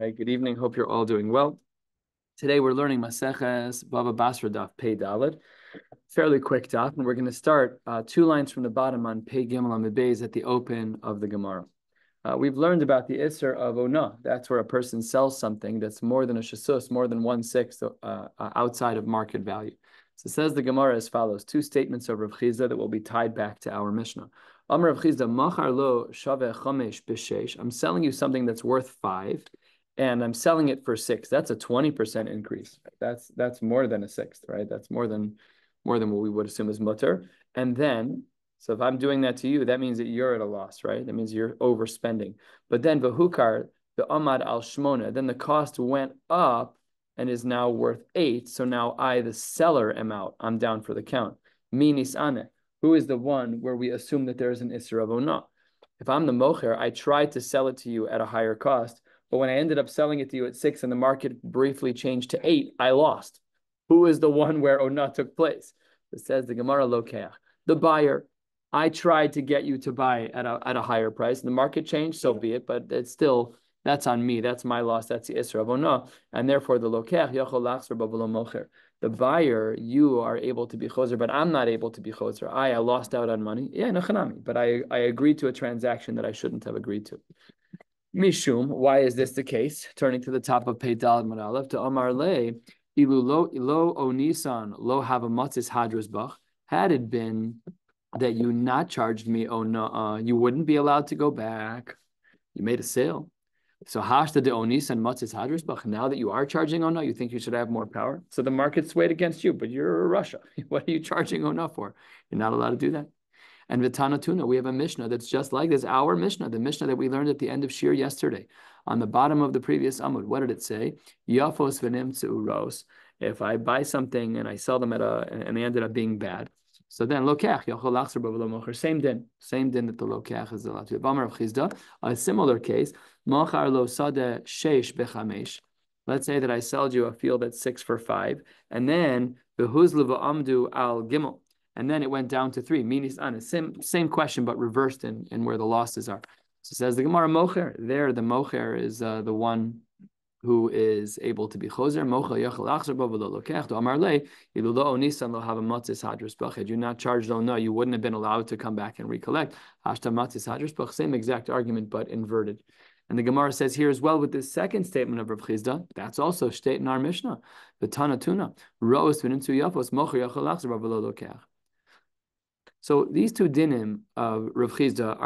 Hey, good evening. Hope you're all doing well. Today we're learning Maseches, Bava, Basra, Daf, Pei Daled. Fairly quick daf, and we're going to start 2 lines from the bottom on Pei Gimel Amud Beis at the open of the Gemara. We've learned about the Isser of Ona. That's where a person sells something that's more than a shasus, more than 1/6 outside of market value. So it says the Gemara as follows: 2 statements of Rav Chizda that will be tied back to our Mishnah. Amar Rav Chizda, Machar lo shaveh chamesh b'sheish. I'm selling you something that's worth 5, and I'm selling it for 6. That's a 20% increase. That's more than a sixth, right? That's more than what we would assume is mutter. And then, so if I'm doing that to you, that means that you're at a loss, right? That means you're overspending. But then v'hukar the amad al shmona, then the cost went up and is now worth 8. So now I, the seller, am out. I'm down for the count. Mi nisane, who is the one where we assume that there is an isra of ona? If I'm the mocher, I tried to sell it to you at a higher cost, but when I ended up selling it to you at 6 and the market briefly changed to 8, I lost. Who is the one where ona took place? It says the Gemara lokeach. The buyer. I tried to get you to buy at a higher price. The market changed, so be it, but it's still, that's on me. That's my loss. That's the isra of ona. And therefore the lokeach yachol lachzer b'velo mocher. The buyer, you are able to be choser, but I'm not able to be choser. I lost out on money. Yeah, nachanami. But I agreed to a transaction that I shouldn't have agreed to. Mishum, why is this the case? Turning to the top of Pei Daled Amud Aleph, to Amar Le, Ilu lo onisan lo have a matzis hadrus bach. Had it been that you not charged me ona, you wouldn't be allowed to go back. You made a sale. So hashta de onis and matzis hadrus bach. Now that you are charging ona, you think you should have more power. So the market swayed against you, but you're Russia. What are you charging ona for? You're not allowed to do that. And Vitana Tuna, we have a Mishnah that's just like this, our Mishnah, the Mishnah that we learned at the end of shiur yesterday. On the bottom of the previous Amud, what did it say? Yafos v'nim tzuros. If I buy something and I sell them and they ended up being bad. So then, lokech, yachol lachzer b'velo mocher, same din that the lokech is allowed to be. B'amar of Chizda, a similar case, machar lo sadeh sheish bechamesh. Let's say that I sold you a field at 6 for 5, and then behuzlu v'amdu al gimel. And then it went down to 3. Minis anis. Same question, but reversed in where the losses are. So it says the Gemara mocher. There, the mocher is the one who is able to be choser. Mocher yachal achzer bo v'lo lokech. Do amar le ilu lo onisan lo have a matzis hadrus bach. Had you not charged no, you wouldn't have been allowed to come back and recollect. Hashta matzis hadrus bach. Same exact argument, but inverted. And the Gemara says here as well with this second statement of Rav Chizda, that's also state in our Mishnah. The Tana Tuna. Ro'os v'nimtzu yafos mocher yachal achzer bo v'lo lokech. So these 2 dinim of Rav Chizda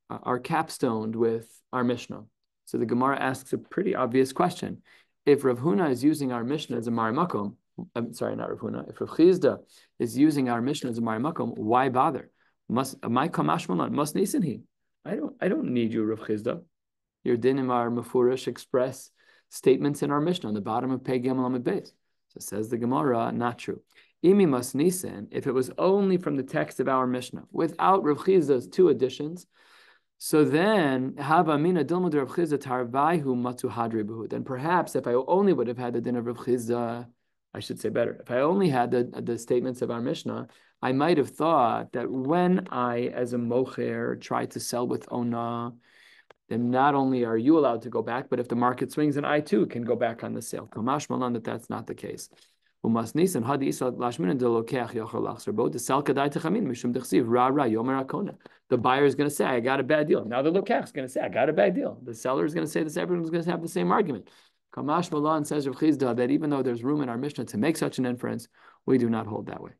are capstoned with our Mishnah. So the Gemara asks a pretty obvious question. If Rav Huna is using our Mishnah as a marimakom, I'm sorry, not Rav Huna. If Rav Chizda is using our Mishnah as a marimakom, why bother? My kamashmalan must nisinhi. I don't need you, Rav Chizda. Your dinim are mafurish express statements in our Mishnah on the bottom of Pei Gimel Amud Beis. So says the Gemara, not true. Imi mas nisan, if it was only from the text of our Mishnah, without Rav Chizda's 2 additions, so then hava mina dilmud Rav Chizda tarvaihu matu hadri b'hu. Then perhaps if I only would have had the din of Rav Chizda, I should say better. If I only had the statements of our Mishnah, I might have thought that when I, as a mocher, try to sell with ona, then not only are you allowed to go back, but if the market swings, then I too can go back on the sale. Kamash malan, that's not the case. The buyer is going to say, I got a bad deal. Now the lokech is going to say, I got a bad deal. The seller is going to say this. Everyone's going to have the same argument. Kamash malan says Rav Chizda that even though there's room in our Mishnah to make such an inference, we do not hold that way.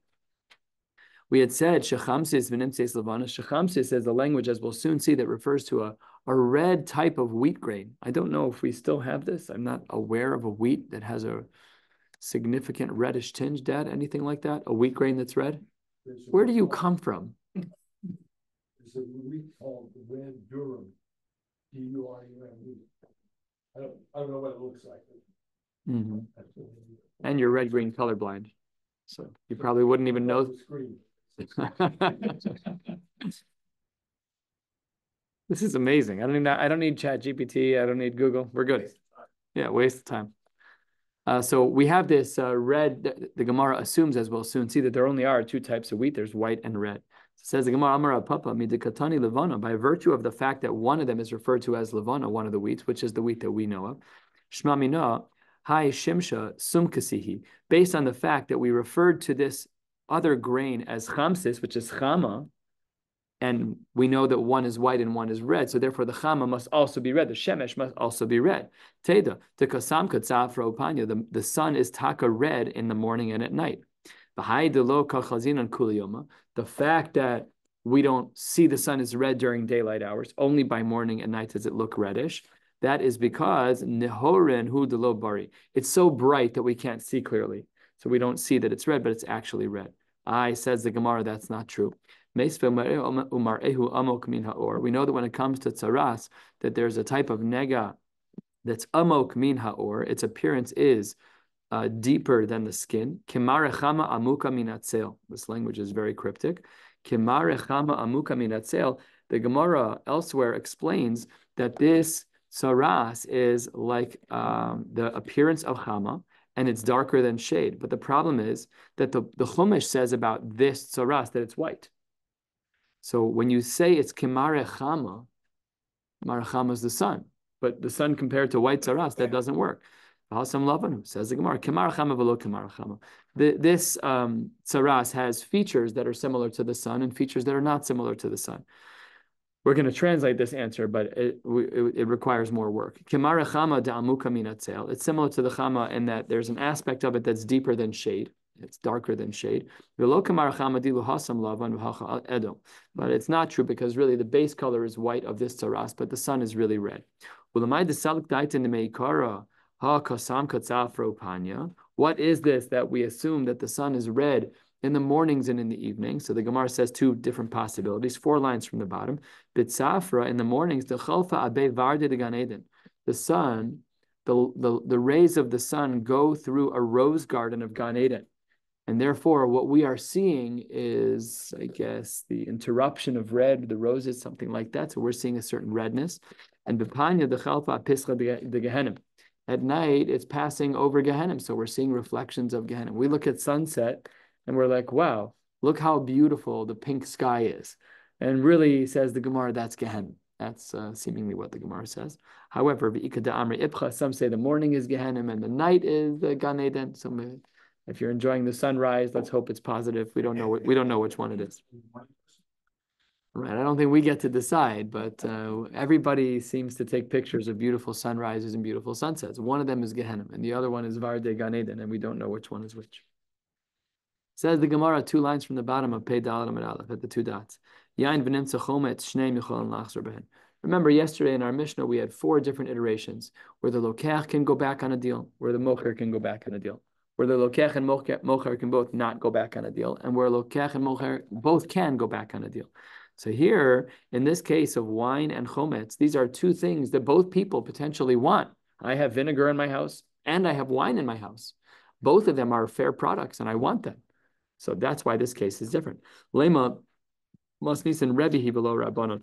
We had said shechamsis v'nimtzeis levana. Shechamsis is the language, as we'll soon see, that refers to a red type of wheat grain. I don't know if we still have this. I'm not aware of a wheat that has a significant reddish tinge, Dad? Anything like that? A wheat grain that's red? Where do you come from? There's a wheat called red durum. D-U-R-U-M. I don't know what it looks like. Mm-hmm. And you're red-green colorblind. So you probably wouldn't even know. This is amazing. I don't need ChatGPT. I don't need Google. We're good. Yeah, waste of time. So we have this red. The Gemara assumes, as we'll soon see, that there only are 2 types of wheat. There's white and red. It says the Gemara, Amar Papa midikatani levana, by virtue of the fact that one of them is referred to as levana, one of the wheats, which is the wheat that we know of. Shma mina, hai shimsha sumkasihi, based on the fact that we referred to this other grain as chamsis, which is chama, and we know that one is white and one is red, so therefore the chama must also be red. The shemesh must also be red. Teda, the kasam katzafra upanya, the sun is taka red in the morning and at night. The fact that we don't see the sun is red during daylight hours, only by morning and night does it look reddish. That is because nehoren hu delo bari. It's so bright that we can't see clearly. So we don't see that it's red, but it's actually red. Says the Gemara, that's not true. We know that when it comes to tzaras, that there's a type of nega that's amok min haor. Its appearance is deeper than the skin. Kemarechama amuka minatzel. This language is very cryptic. Kemarechama amuka minatzel. The Gemara elsewhere explains that this tzaras is like the appearance of chama, and it's darker than shade. But the problem is that the Chumash says about this tzaras that it's white. So when you say it's kemarechama, marechama is the sun, but the sun compared to white tzaras, that doesn't work. Hasam Lavanu says the Gemara, kemarechama velo kemarechama. This tzaras has features that are similar to the sun and features that are not similar to the sun. We're going to translate this answer, but it requires more work. Kemarechama da'amuka minatzel. It's similar to the chama in that there's an aspect of it that's deeper than shade. It's darker than shade. But it's not true because really the base color is white of this tzaras, but the sun is really red. What is this that we assume that the sun is red in the mornings and in the evening? So the Gemara says two different possibilities, 4 lines from the bottom. Bitsafra, in the mornings, the sun, the rays of the sun go through a rose garden of Gan Eden. And therefore, what we are seeing is, I guess, the interruption of red, the roses, something like that. So we're seeing a certain redness. And Bepanya, the Chalfa, Pischa, the Gehenim. At night, it's passing over Gehenim. So we're seeing reflections of Gehenim. We look at sunset and we're like, wow, look how beautiful the pink sky is. And really, says the Gemara, that's Gehenim. That's seemingly what the Gemara says. However, some say the morning is Gehenim and the night is the Gan Eden. So if you're enjoying the sunrise, let's hope it's positive. We don't know which one it is. Right. I don't think we get to decide, but everybody seems to take pictures of beautiful sunrises and beautiful sunsets. One of them is Gehenim, and the other one is Varde Gan Eden, and we don't know which one is which. Says the Gemara, 2 lines from the bottom of Pei Dalet Amud Aleph at the 2 dots. Yain v'nimtza chometz shnei michol lachzor behen. Remember, yesterday in our Mishnah, we had 4 different iterations where the lokech can go back on a deal, where the mocher can go back on a deal, where the lokech and mocher can both not go back on a deal, and where lokech and mocher both can go back on a deal. So here, in this case of wine and chometz, these are 2 things that both people potentially want. I have vinegar in my house, and I have wine in my house. Both of them are fair products, and I want them. So that's why this case is different. Lema masnisin Rebbe below Rabbanon.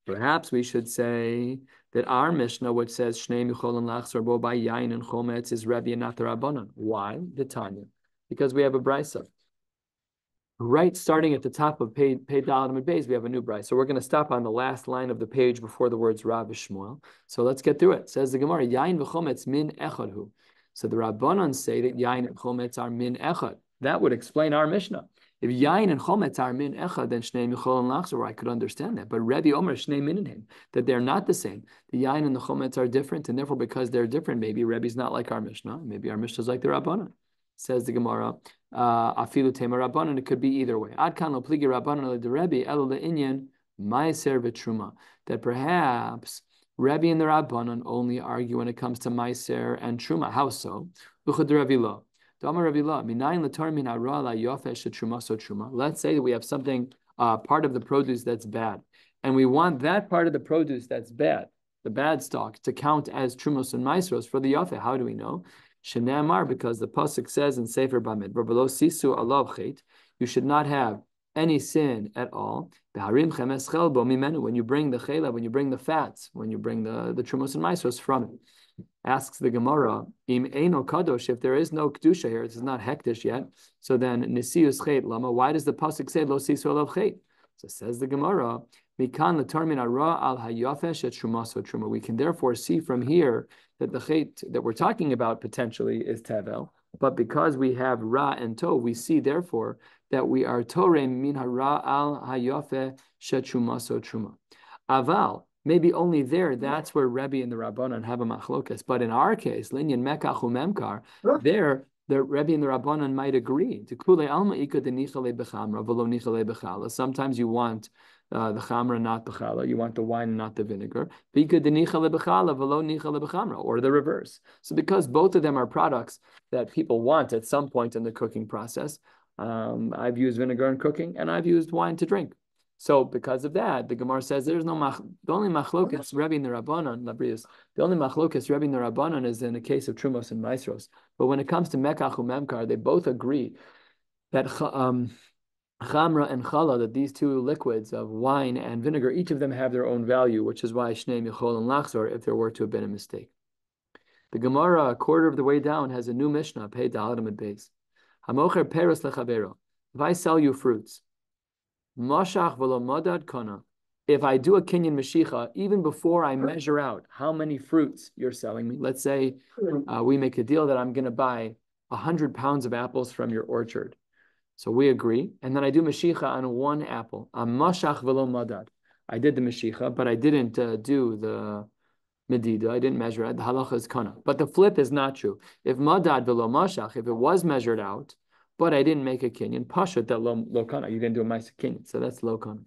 Perhaps we should say that our Mishnah, which says Shnei Micholin Lachzor Bo by Yain and Chometz, is Rebbe and not the Rabbanon. Why? The Tanya. Because we have a brisa. Right, starting at the top of Pei Dalet Amud Beis, we have a new brisa. So we're going to stop on the last line of the page before the words Rav Shmuel. So let's get through it. Says the Gemara, Yain v'Chometz min echadhu. So the Rabbanon say that Yain and Chometz are min echad. That would explain our Mishnah. If Yain and Chometz are min echad, then Shnei Michol and Lachzor, I could understand that. But Rebbe Omer Shnei Mininem, that they're not the same. The Yain and the Chometz are different, and therefore because they're different, maybe Rebbe's not like our Mishnah. Maybe our Mishnah is like the Rabbanon. Says the Gemara, Afilu Tema Rabbanon, it could be either way. Ad kan lo pligi Rabbanon le de Rebbe, elo le'inyan Ma'aser v'Truma. That perhaps Rebbe and the Rabbanon only argue when it comes to Ma'aser and Truma. How so? Uchad Rebbe lo. Let's say that we have something, part of the produce that's bad, and we want that part of the produce that's bad, the bad stock, to count as trumos and maisros for the yafeh. How do we know? Shenamar, because the pasuk says in Sefer Bamidbar, below sisu alav chet, you should not have any sin at all. When you bring the chela, when you bring the fats, when you bring the trumos and maisros from it. Asks the Gemara, Im Eino Kadosh, if there is no Kedusha here, this is not Hektish yet, so then Nisius Chet Lama, why does the Pasuk say Lo Sisu Alav Chet? So says the Gemara, Mikan l'tar min hara al hayafesh et shumaso truma. We can therefore see from here that the chait that we're talking about potentially is tevel, but because we have ra and tov, we see therefore that we are torem min hara al hayafe shet shumaso truma. Aval, maybe only there, that's where Rebbe and the Rabbanan have a machlokas. But in our case, linyan mekach umemkar, there the Rebbe and the Rabbanan might agree. Sometimes you want the chamra, not the challah. You want the wine, not the vinegar. Or the reverse. So because both of them are products that people want at some point in the cooking process, I've used vinegar in cooking, and I've used wine to drink. So because of that, the Gemara says there's no the only machlokas Rebbe and the Rabbanan, the only machlokas Rebbe and the Rabbanan is in the case of Trumos and Maisros. But when it comes to Mekach and Memkar, they both agree that Chamra and Challah, that these two liquids of wine and vinegar, each of them have their own value, which is why Shnei Michol and Lachzor, if there were to have been a mistake. The Gemara, a quarter of the way down, has a new Mishnah, Pei Dalet Amud Beis. Hamocher Peros Lechavero. If I sell you fruits, Mashach v'lo madad kana. If I do a kinyan mashicha, even before I measure out how many fruits you're selling me, let's say we make a deal that I'm going to buy 100 pounds of apples from your orchard. So we agree, and then I do mashicha on one apple. Mashach v'lo madad. I did the mashicha, but I didn't do the medida. I didn't measure it. The halacha is kana. But the flip is not true. If madad v'lo mashach, if it was measured out, but I didn't make a kinyan, pashut that lo kana. You didn't do a ma'aseh kinyan, so that's lo kana.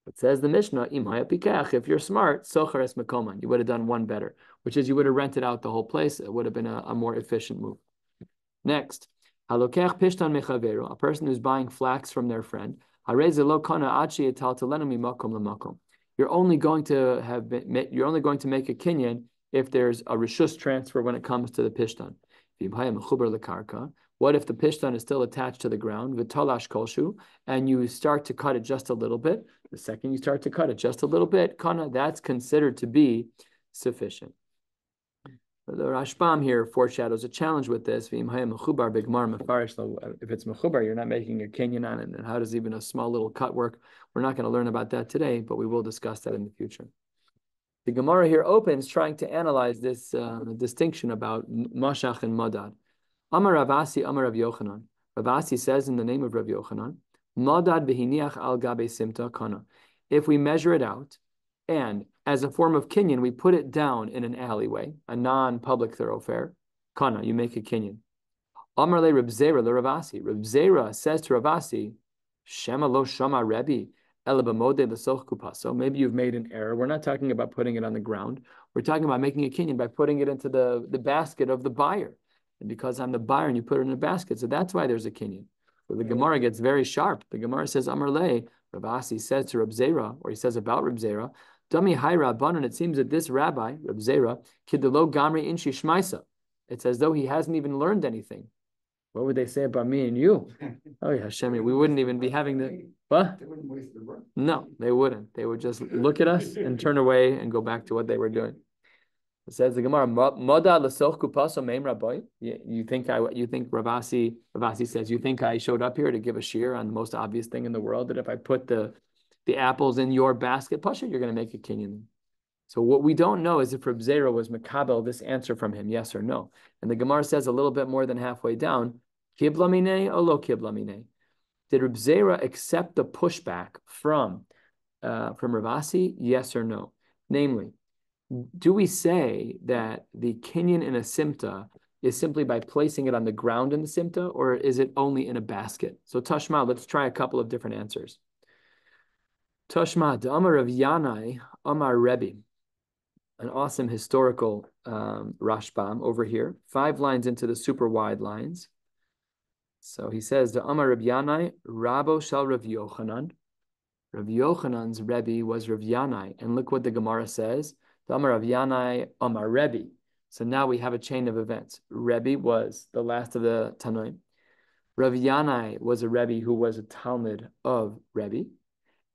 It says the Mishnah, imaya pikach. If you're smart, socher es mekoman. You would have done one better, which is you would have rented out the whole place. It would have been a more efficient move. Next, halokech pishtan mechavero. A person who's buying flax from their friend. Hareze lo kana achi etal telenu mimakom lemakom. You're only going to make a kinyan if there's a rishus transfer when it comes to the pishtan. What if the pishtan is still attached to the ground, v'talash kolshu, and you start to cut it just a little bit? The second you start to cut it just a little bit, kana, that's considered to be sufficient. The Rashbam here foreshadows a challenge with this. If it's mechubar, you're not making a kinyan on it. And how does even a small little cut work? We're not going to learn about that today, but we will discuss that in the future. The Gemara here opens trying to analyze this distinction about mashach and madad. Amar Ravasi, Amar Rav Yochanan. Ravasi says in the name of Rav Yochanan, madad behiniach al gabe simta kana. If we measure it out, and as a form of kinyan, we put it down in an alleyway, a non-public thoroughfare, kana, you make a kinyan. Amar le Reb Zera le Ravasi. Reb Zera says to Ravasi, Shema lo shama Rebbe, ela b'modeh l'soch kupaso. Maybe you've made an error. We're not talking about putting it on the ground. We're talking about making a kinyan by putting it into the basket of the buyer. And because I'm the buyer and you put it in a basket, so that's why there's a kinyan. So the Gemara gets very sharp. The Gemara says, Amar le, Ravasi says to Reb Zera, or he says about Reb Zera, Dami hai Rabbanan, it seems that this rabbi, Reb Zera, kidelo gamri inshi shmaisa. It's as though he hasn't even learned anything. What would they say about me and you? Oh yeah, Hashem, we wouldn't even be having the what? They wouldn't waste their breath. No, they wouldn't. They would just look at us and turn away and go back to what they were doing. It says the Gemara, Moda l'soch kupaso meim rabbi. You think Ravasi says, you think I showed up here to give a shiur on the most obvious thing in the world, that if I put the apples in your basket, pasha, you're going to make a kinyan. So what we don't know is if Reb Zera was makabel this answer from him, yes or no. And the Gemara says a little bit more than halfway down, kibla minei or lo kibla minei. Did Reb Zera accept the pushback from Ravasi, yes or no? Namely, do we say that the kinyan in a simta is simply by placing it on the ground in the simta, or is it only in a basket? So Tashma, let's try a couple of different answers. Tashma, Amar Rav Yanai, Amar Rebbe. An awesome historical Rashbam over here. 5 lines into the super wide lines. So he says, the Amar Rav Yanai, Rabo shal Rav Yochanan. Rav Yochanan's Rebbe was Rav Yanai. And look what the Gemara says. The Amar Rav Yanai, Amar Rebbe. So now we have a chain of events. Rebbe was the last of the Tanoim. Rav Yanai was a Rebbe who was a Talmud of Rebbe.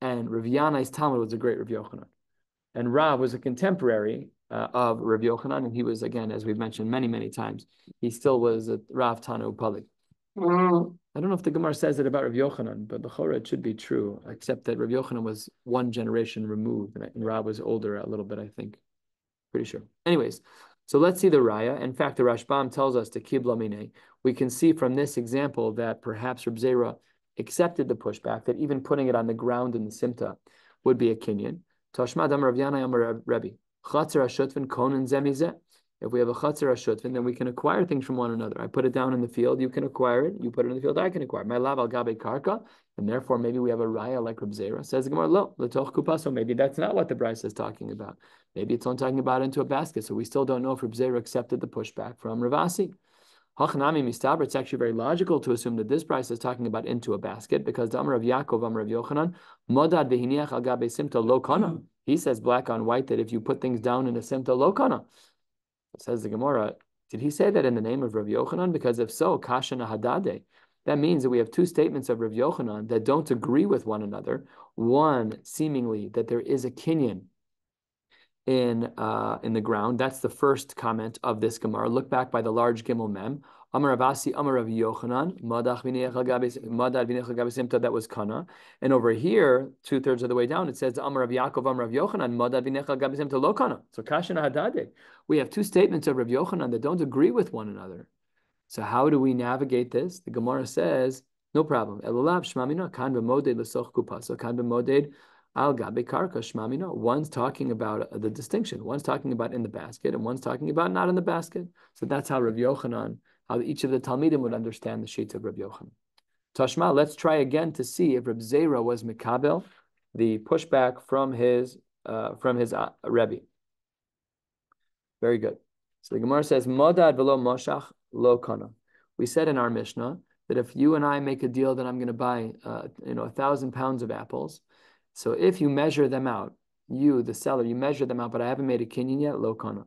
And Rav Yanai's Talmud was a great Rav Yochanan. And Rav was a contemporary of Rav Yochanan, and he was, again, as we've mentioned many, many times, he still was a Rav Tanu Palik. I don't know if the Gemara says it about Rav Yochanan, but B'chora it should be true, except that Rav Yochanan was one generation removed, and Rav was older a little bit, I think. Pretty sure. Anyways, so let's see the raya. In fact, the Rashbam tells us to kibla minei. We can see from this example that perhaps Reb Zera accepted the pushback, that even putting it on the ground in the simta would be a kinyan. Tashmad Amar Rav Yanai Amar Rebbe. Chatzer hashutvin konen zemizeh. If we have a chatzer hashutvin, then we can acquire things from one another. I put it down in the field, you can acquire it. You put it in the field, I can acquire it. My lav al gabe karka, and therefore maybe we have a raya like Reb Zera. Says the Gemara, lo, letoch kupa. So maybe that's not what the Bryce is talking about. Maybe it's only talking about into a basket. So we still don't know if Reb Zera accepted the pushback from Ravasi. Hachanami mistaber. It's actually very logical to assume that this price is talking about into a basket, because the Amar of Yaakov, Amar of Yochanan, modad v'hiniach al gabe simta lo kana. He says black on white that if you put things down in a simta lo kana. Says the Gemara, did he say that in the name of Rav Yochanan? Because if so, kasha nahadade. That means that we have two statements of Rav Yochanan that don't agree with one another. One, seemingly that there is a kinyan in the ground. That's the first comment of this Gemara. Look back by the large Gimel Mem. Amar Avasi, Amar Rav Yochanan, Madad v'nech al gabe simta, that was Kana. And over here, 2/3 of the way down, it says Amar Rav Yaakov, Amar Rav Yochanan, Madad v'nech al gabe simta lo Kana. So Kashan Hadade. We have two statements of Rav Yochanan that don't agree with one another. So how do we navigate this? The Gemara says, no problem. Elulav shmamina kan b'moded l'soch kupa. So kan b'moded al gabe karka shmamina. One's talking about the distinction. One's talking about in the basket, and one's talking about not in the basket. So that's how Rav Yochanan, how each of the Talmidim would understand the sheets of Rav Yochanan. Tashma, let's try again to see if Reb Zera was mikabel, the pushback from his Rebbe. Very good. So the Gemara says, Modad velo moshach lo kana. We said in our Mishnah that if you and I make a deal that I'm going to buy 1,000 pounds of apples, so if you measure them out, you, the seller, you measure them out, but I haven't made a kinyan yet, lo kana.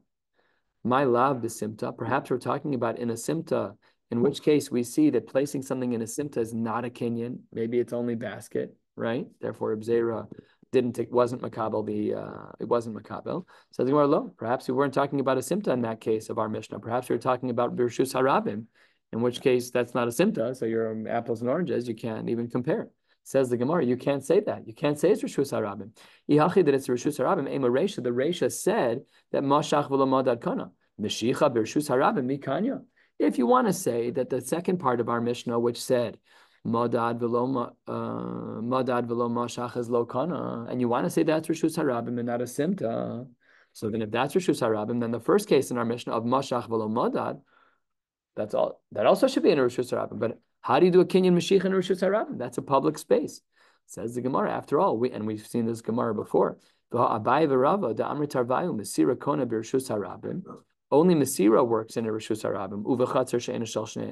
My lav b'simta, perhaps we're talking about in a simta, in which case we see that placing something in a simta is not a kinyan. Maybe it's only basket, right? Therefore, Reb Zera wasn't makabel. It wasn't makabel. So the Gemara, lo, perhaps we weren't talking about a simta in that case of our Mishnah. Perhaps we were talking about birshus harabim, in which case that's not a simta. So your apples and oranges, you can't even compare. Says the Gemara, you can't say that. You can't say it's Rishus Harabim. Ihachi that it's Rishus Harabim. Ema Reisha, the Reisha said that Mashach v'lo Madad Kana. Meshicha b'Rishus Harabim mikanya. If you want to say that the second part of our Mishnah, which said Madad v'lo Mashach is lo Kana, and you want to say that's Rishus Harabim and not a Simta, so then if that's Rishus Harabim, then the first case in our Mishnah of Mashach v'lo Madad, that's all. That also should be in a Rishus Harabim. But how do you do a kinyan Mashiach in a Rishus Harabim? That's a public space. Says the Gemara. After all, we've seen this Gemara before. Only Masira works in a Rishus Harabim.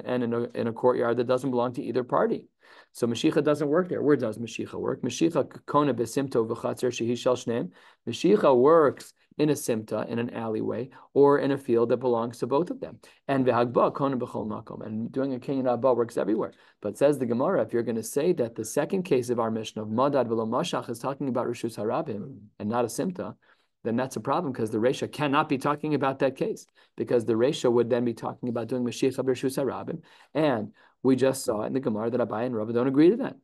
And in a courtyard that doesn't belong to either party. So Mashiach doesn't work there. Where does Mashiach work? Mashiach kona besimto v'chatzer shehi shel shneim. Mashiach works in a simta, in an alleyway, or in a field that belongs to both of them. And v'hagba kona b'chol makom. And doing a kinyan abba works everywhere. But says the Gemara, if you're going to say that the second case of our Mishnah of Madad v'lo Mashach is talking about Rishus Harabim and not a simta, then that's a problem, because the Reisha cannot be talking about that case, because the Reisha would then be talking about doing Mashiach b'Rishus Harabim, and we just saw in the Gemara that Abai and Rava don't agree to that.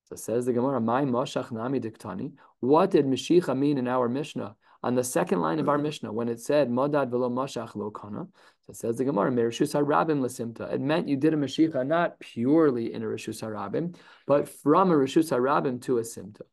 So says the Gemara, "My Mashach nami diktani." What did Mashiach mean in our Mishnah on the second line of our Mishnah when it said Modad v'lo Mashach lo kana? So says the Gemara, "Merishus Harabim l'simta." It meant you did a Mashiach not purely in a Rishus Harabim, but from a Rishus Harabim to a simta.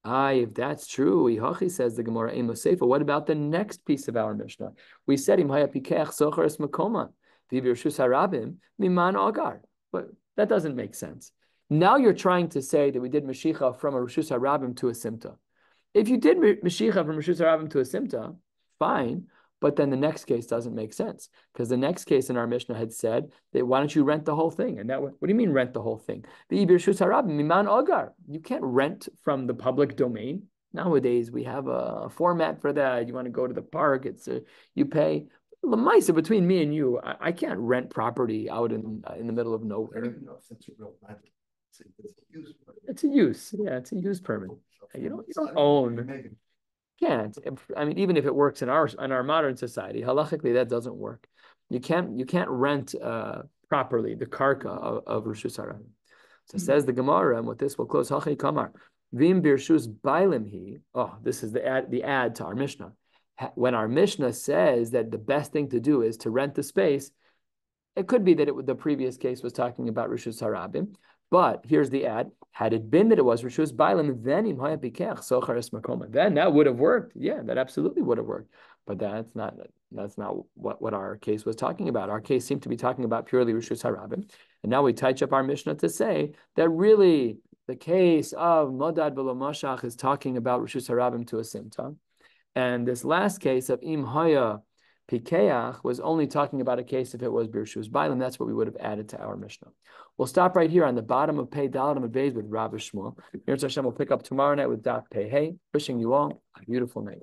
If that's true, Ihachi, says the Gemara, Sefer. What about the next piece of our Mishnah? We said Imhaya Pikech Socharis Makoma V'Birshus Harabim Miman Agar. But that doesn't make sense. Now you're trying to say that we did Mashiach from a Rishus Harabim to a Simta. If you did Mashiach from Rishus Harabim to a Simta, fine. But then the next case doesn't make sense, because the next case in our Mishnah had said that why don't you rent the whole thing? And what do you mean rent the whole thing? You can't rent from the public domain. Nowadays we have a format for that. You want to go to the park, you pay. Lamaisa, between me and you, I can't rent property out in the middle of nowhere. I don't even know if that's a real rent. It's a use permit. It's a use, yeah, it's a use permit. You don't own. Can't. I mean, even if it works in our modern society, halachically that doesn't work. You can't rent properly, the karka of Rishus Harabim. So says the Gemara, and with this we'll close. Hachi Kamar, Vim Birshus Bailim He. Oh, this is the add to our Mishnah. When our Mishnah says that the best thing to do is to rent the space, it could be that the previous case was talking about Rishus Harabim, but here's the ad. Had it been that it was Rishus Bailim, then that would have worked. Yeah, that absolutely would have worked. But that's not what our case was talking about. Our case seemed to be talking about purely Rishus Harabim. And now we touch up our Mishnah to say that really the case of Modad V'lo Mashach is talking about Rishus Harabim to a simta. And this last case of Im Haya Pikeach was only talking about a case if it was Birshus Bailim. That's what we would have added to our Mishnah. We'll stop right here on the bottom of Pei Daled and Beis with Rabbi Shmuel. Hashem will pick up tomorrow night with Daf Pei Hey. Wishing you all a beautiful night.